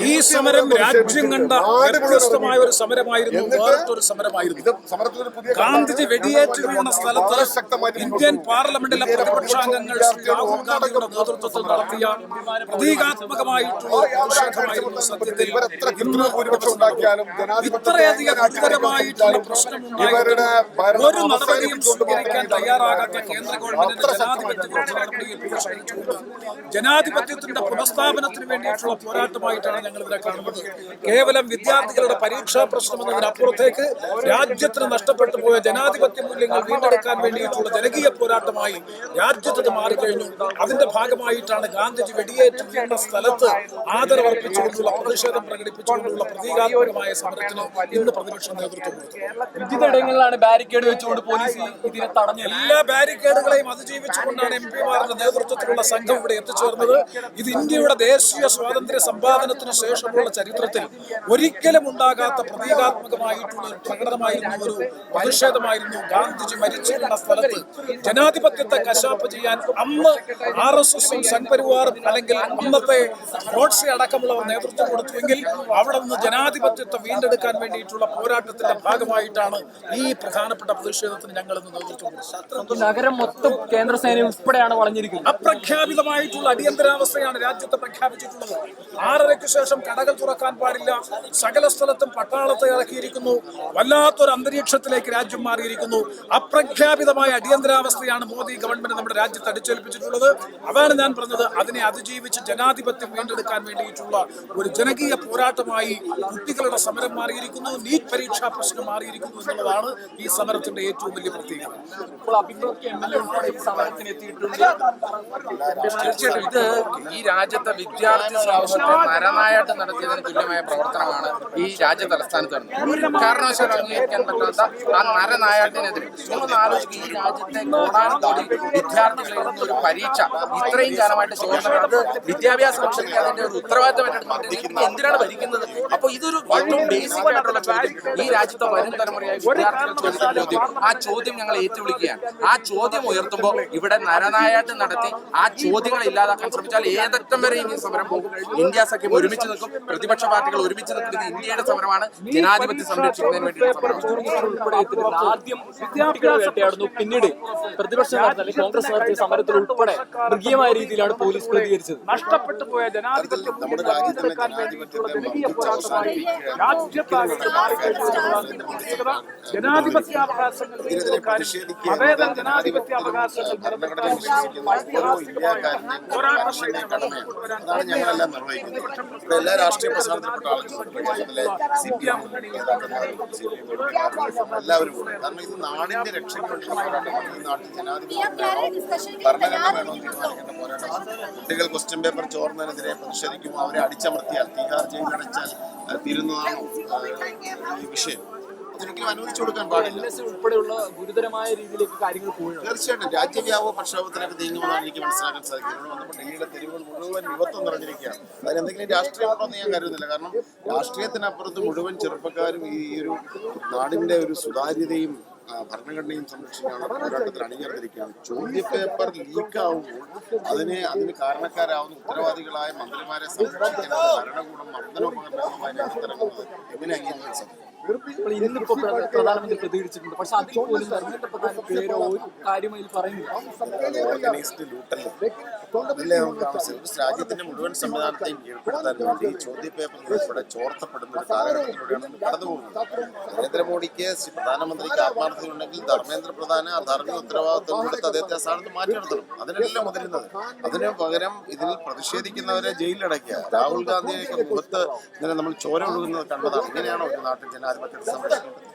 ഈ സമരം രാജ്യം കണ്ട വ്യത്യസ്തമായ ഒരു സമരമായിരുന്നു, വേറിട്ടൊരു സമരമായിരുന്നു. ഗാന്ധിജി വെടിയേറ്റ് വീണ സ്ഥലത്ത് ഇന്ത്യൻ പാർലമെന്റിലെ പ്രതിപക്ഷാംഗങ്ങൾ രാഹുൽ ഗാന്ധിയുടെ നേതൃത്വത്തിൽ നടത്തിയ പ്രതീകാത്മകമായിട്ടുള്ള പ്രതിഷേധമായിരുന്നു സത്യത്തിൽ. ഇത്രയധികം ഗുരുതരമായിട്ടുള്ള പ്രശ്നമുണ്ടായിരുന്നു. ഒരു നടപടിയും സ്വീകരിക്കാൻ തയ്യാറാകാത്ത കേന്ദ്ര ഗവൺമെന്റിന്റെ ജനാധിപത്യവിരുദ്ധ നടപടിയെ പ്രതിഷേധിച്ചുകൊണ്ട് ജനാധിപത്യത്തിന്റെ പുനഃസ്ഥാപനത്തിന് വേണ്ടിയിട്ടുള്ള പോരാട്ടമായിട്ടാണ് ഞങ്ങൾ ഇതിനെ കാണുന്നത്. കേവലം വിദ്യാർത്ഥികളുടെ പരീക്ഷാ പ്രശ്നം എന്നതിനപ്പുറത്തേക്ക് രാജ്യത്തിന് നഷ്ടപ്പെട്ടു പോയ ജനാധിപത്യ മൂല്യങ്ങൾ വീണ്ടെടുക്കാൻ വേണ്ടിയിട്ടുള്ള ജനകീയ പോരാട്ടമായി രാജ്യത്ത് മാറിക്കഴിഞ്ഞു. അതിന്റെ ഭാഗമായിട്ടാണ് ഗാന്ധിജി വെടിയേറ്റ് വീണ സ്ഥലത്ത് ആദരവർപ്പിച്ചുകൊണ്ടുള്ള പ്രതിഷേധം പ്രകടിപ്പിച്ചുകൊണ്ടുള്ള പ്രതീകാത്മകമായ സമരത്തിന് ഇന്ന് പ്രതിപക്ഷ നേതൃത്വം വിവിധയിടങ്ങളിലാണ് ബാരിക്കേഡ് വെച്ചുകൊണ്ട് പോലീസ് ഇതിനെ തടഞ്ഞു. എല്ലാ ബാരിക്കേഡുകളെയും അതിജീവിച്ചുകൊണ്ടാണ് എംപിമാരുടെ നേതൃത്വത്തിലുള്ള സംഘം ഇവിടെ എത്തിച്ചേർന്നത്. ഇത് ഇന്ത്യയുടെ ദേശീയ സ്വാതന്ത്ര്യ സമ്പാദനത്തിന് ശേഷമുള്ള ചരിത്രത്തിൽ ഒരിക്കലും ഉണ്ടാകാത്ത പ്രതീകാത്മകമായിട്ടുള്ള ഒരു പ്രകടനമായിരുന്നു, ഒരു പ്രതിഷേധമായിരുന്നു. ഗാന്ധിജി മരിച്ചിരുന്ന സ്ഥലത്ത് ജനാധിപത്യത്തെ കശാപ്പ് ചെയ്യാൻ അന്ന് RSSഉം സംഘപരിവാറും അല്ലെങ്കിൽ അന്നത്തെ ഗോഡ്സെ അടക്കമുള്ളവർ നേതൃത്വം കൊടുത്തുവെങ്കിൽ അവിടെ നിന്ന് ജനാധിപത്യത്തെ വീണ്ടെടുക്കാൻ വേണ്ടിയിട്ടുള്ള പോരാട്ടത്തിന്റെ ഭാഗമായിട്ടാണ് ഈ പ്രധാനപ്പെട്ട പ്രതിഷേധത്തിന് ഞങ്ങൾ ഇന്ന് നേതൃത്വം കൊടുത്തത്. നഗരം മൊത്തം കേന്ദ്രസേന ഉൾപ്പെടെയാണ് വളഞ്ഞിരിക്കുന്നത്. അപ്രഖ്യാപിതമായിട്ടുള്ള അടിയന്തരാവസ്ഥയാണ് രാജ്യത്ത് പ്രഖ്യാപിച്ചിട്ടുള്ളത്. 6:30 ശേഷം കടകൾ തുറക്കാൻ പാടില്ല. സകല സ്ഥലത്തും പട്ടാളത്തെ ഇറക്കിയിരിക്കുന്നു. വല്ലാത്തൊരു അന്തരീക്ഷത്തിലേക്ക് രാജ്യം മാറിയിരിക്കുന്നു. അപ്രഖ്യാപിതമായ അടിയന്തരാവസ്ഥയാണ് മോദി ഗവൺമെന്റ് നമ്മുടെ രാജ്യത്ത് അടിച്ചേൽപ്പിച്ചിട്ടുള്ളത്. അതാണ് ഞാൻ പറഞ്ഞത്, അതിനെ അതിജീവിച്ച് ജനാധിപത്യം വീണ്ടെടുക്കാൻ വേണ്ടിയിട്ടുള്ള ഒരു ജനകീയ പോരാട്ടമായി കുട്ടികളുടെ സമരം മാറിയിരിക്കുന്നു. നീറ്റ് പരീക്ഷാ പ്രശ്നം മാറിയിരിക്കുന്നു എന്നുള്ളതാണ് ഈ സമരത്തിന്റെ ഏറ്റവും വലിയ പ്രത്യേകത. തീർച്ചയായിട്ടും ഇത് ഈ രാജ്യത്തെ വിദ്യാർത്ഥി സമൂഹത്തെ നരനായാട്ട് നടത്തിയതിന് തുല്യമായ പ്രവർത്തനമാണ് ഈ രാജ്യ തലസ്ഥാനത്ത് നടന്നത്. ഒരു കാരണവശാലും അംഗീകരിക്കാൻ പറ്റാത്ത ആ നരനായാട്ടിനെതിരെ ഒന്ന് ആലോചിക്കുക. ഈ രാജ്യത്തെ കോടാനുകോടി വിദ്യാർത്ഥികളിൽ നിന്നൊരു പരീക്ഷ ഇത്രയും കാലമായിട്ട് ചോർന്നത് വിദ്യാഭ്യാസ വകുപ്പിന് അതിന്റെ ഒരു ഉത്തരവാദിത്തമായിട്ട് എന്തിനാണ് ഭരിക്കുന്നത്? അപ്പോൾ ഇതൊരു ഏറ്റവും ബേസിക് ആയിട്ടുള്ള ചോദ്യം ഈ രാജ്യത്തെ വരും തലമുറയായ വിദ്യാർത്ഥികൾ ചോദിക്കുന്ന ചോദ്യം. ആ ചോദ്യം ഞങ്ങൾ ഏറ്റുവിളിക്കുകയാണ്. ആ ചോദ്യം ഉയർത്തുമ്പോൾ ഇവിടെ നരനായാട്ട് നടത്തി ആ ചോദ്യങ്ങൾ ഇല്ലാതാക്കാൻ ശ്രമിച്ചാൽ ഏതറ്റം വരെ ഈ സമരം പോകും. ഇന്ത്യ സഖ്യം ഒരുമിച്ച് നിൽക്കും, പ്രതിപക്ഷ പാർട്ടികൾ ഒരുമിച്ച് നിൽക്കും. ഇത് ഇന്ത്യയുടെ സമരമാണ്, ജനാധിപത്യം സംരക്ഷിക്കുന്നതിന് വേണ്ടിയുള്ള സമരമാണ്. ആദ്യം വിദ്യാർത്ഥികളായിരുന്നു, പിന്നീട് പ്രതിപക്ഷ കോൺഗ്രസ് നടത്തിയ സമരത്തിൽ ഉൾപ്പെടെ മൃഗീയമായ രീതിയിലാണ് പോലീസ് പ്രതികരിച്ചത്. നഷ്ടപ്പെട്ടു പോയ ജനാധിപത്യം വീണ്ടെടുക്കാൻ വേണ്ടിയിട്ടുള്ള ജനകീയ പോരാട്ടമായി രാജ്യത്താകെ ജനാധിപത്യാവകാശങ്ങൾ അവേദ ജനാധിപത്യാവകാശങ്ങൾ അതാണ് ഞങ്ങളെല്ലാം നിർവഹിക്കുന്നത്. എല്ലാ രാഷ്ട്രീയ പ്രസ്ഥാനത്തിൽപ്പെട്ട ആളുകളും CPM എല്ലാവരും കൂടെ. കാരണം ഇത് നാടിന്റെ രക്ഷയ്ക്ക് വേണ്ടി പോരാട്ടമാണ്. ഈ നാട്ടിൽ ജനാധിപത്യം ഭരണഘടന വേണമെന്ന് തീരുമാനിക്കേണ്ട പോരാട്ടമാണ്. കുട്ടികൾ ക്വസ്റ്റ്യൻ പേപ്പർ ചോർന്നതിനെതിരെ പ്രതിഷേധിക്കുമ്പോൾ അവരെ അടിച്ചമർത്തിയാൽ തീഹാർ ജയിലടച്ചാൽ തീരുന്നതാണ് ഈ വിഷയം. അതൊരിക്കലും അനുവദിച്ചു കൊടുക്കാൻ പാടില്ല. ഉൾപ്പെടെയുള്ള ഗുരുതരമായ രീതിയിലേക്ക് കാര്യങ്ങൾ പോയി. തീർച്ചയായിട്ടും രാജ്യവ്യാപക പ്രക്ഷോഭത്തിലേക്ക് നീങ്ങുമെന്നാണ് എനിക്ക് മനസ്സിലാക്കാൻ സാധിക്കുന്നത്. നമ്മൾ ഡൽഹിയിലെ തെരുവുകൾ മുഴുവൻ യുവത്വം നിറഞ്ഞിരിക്കുകയാണ്. അതിനെന്തെങ്കിലും രാഷ്ട്രീയമുണ്ടോന്ന് ഞാൻ കരുതുന്നില്ല. കാരണം രാഷ്ട്രീയത്തിനപ്പുറത്ത് മുഴുവൻ ചെറുപ്പക്കാരും ഈ ഒരു നാടിന്റെ ഒരു സുതാര്യതയും ഭരണഘടനയും സംരക്ഷിക്കാനുള്ള പോരാട്ടത്തിൽ അണിനിരന്നിരിക്കുകയാണ്. ചോദ്യപേപ്പർ ലീക്കാവുമ്പോൾ അതിന് കാരണക്കാരാവുന്ന ഉത്തരവാദികളായ മന്ത്രിമാരെ സംരക്ഷിക്കുന്നത് ഭരണകൂടം മർദ്ദനോപകരണങ്ങളുമായി രംഗത്തിറങ്ങുന്നത് എങ്ങനെ അംഗീകരിക്കാൻ സാധിക്കും? ഇന്നിപ്പോ പ്രധാനമന്ത്രി പ്രതികരിച്ചിട്ടുണ്ട്. പക്ഷെ അതിൽ പോലും ധർമ്മേന്ദ്ര പ്രധാന പേരോ ഒരു കാര്യമായി പറയുന്നില്ല. ഓർഗനൈസ്ഡ് ലൂട്ടല്ലേ അതല്ലേ നമുക്ക് ആവശ്യം. രാജ്യത്തിന്റെ മുഴുവൻ സംവിധാനത്തെയും കീഴ്പ്പെടുത്താൻ വേണ്ടി ചോദ്യപേപ്പർ ഉൾപ്പെടെ ചോർത്തപ്പെടുന്ന ഒരു കാലഘട്ടത്തിലൂടെയാണ് നമ്മൾ കടന്നുപോകുന്നത്. നരേന്ദ്രമോദിക്ക് പ്രധാനമന്ത്രിക്ക് ആത്മാർത്ഥതയുണ്ടെങ്കിൽ ധർമ്മേന്ദ്ര പ്രധാന ധാർമ്മിക ഉത്തരവാദിത്വം കൊടുത്ത് അദ്ദേഹത്തെ സ്ഥാനത്ത് മാറ്റി നിർത്തണം. അതിനല്ല മുതിരുന്നത്. അതിന് പകരം ഇതിൽ പ്രതിഷേധിക്കുന്നവരെ ജയിലിലടയ്ക്കുക. രാഹുൽ ഗാന്ധിയൊക്കെ മുഖത്ത് ഇങ്ങനെ നമ്മൾ ചോര ഒഴുകുന്നത് കണ്ടതാണ്. ഇങ്ങനെയാണോ ഒരു നാട്ടിൽ ജനാധിപത്യത്തെ സംരക്ഷിക്കുന്നത്?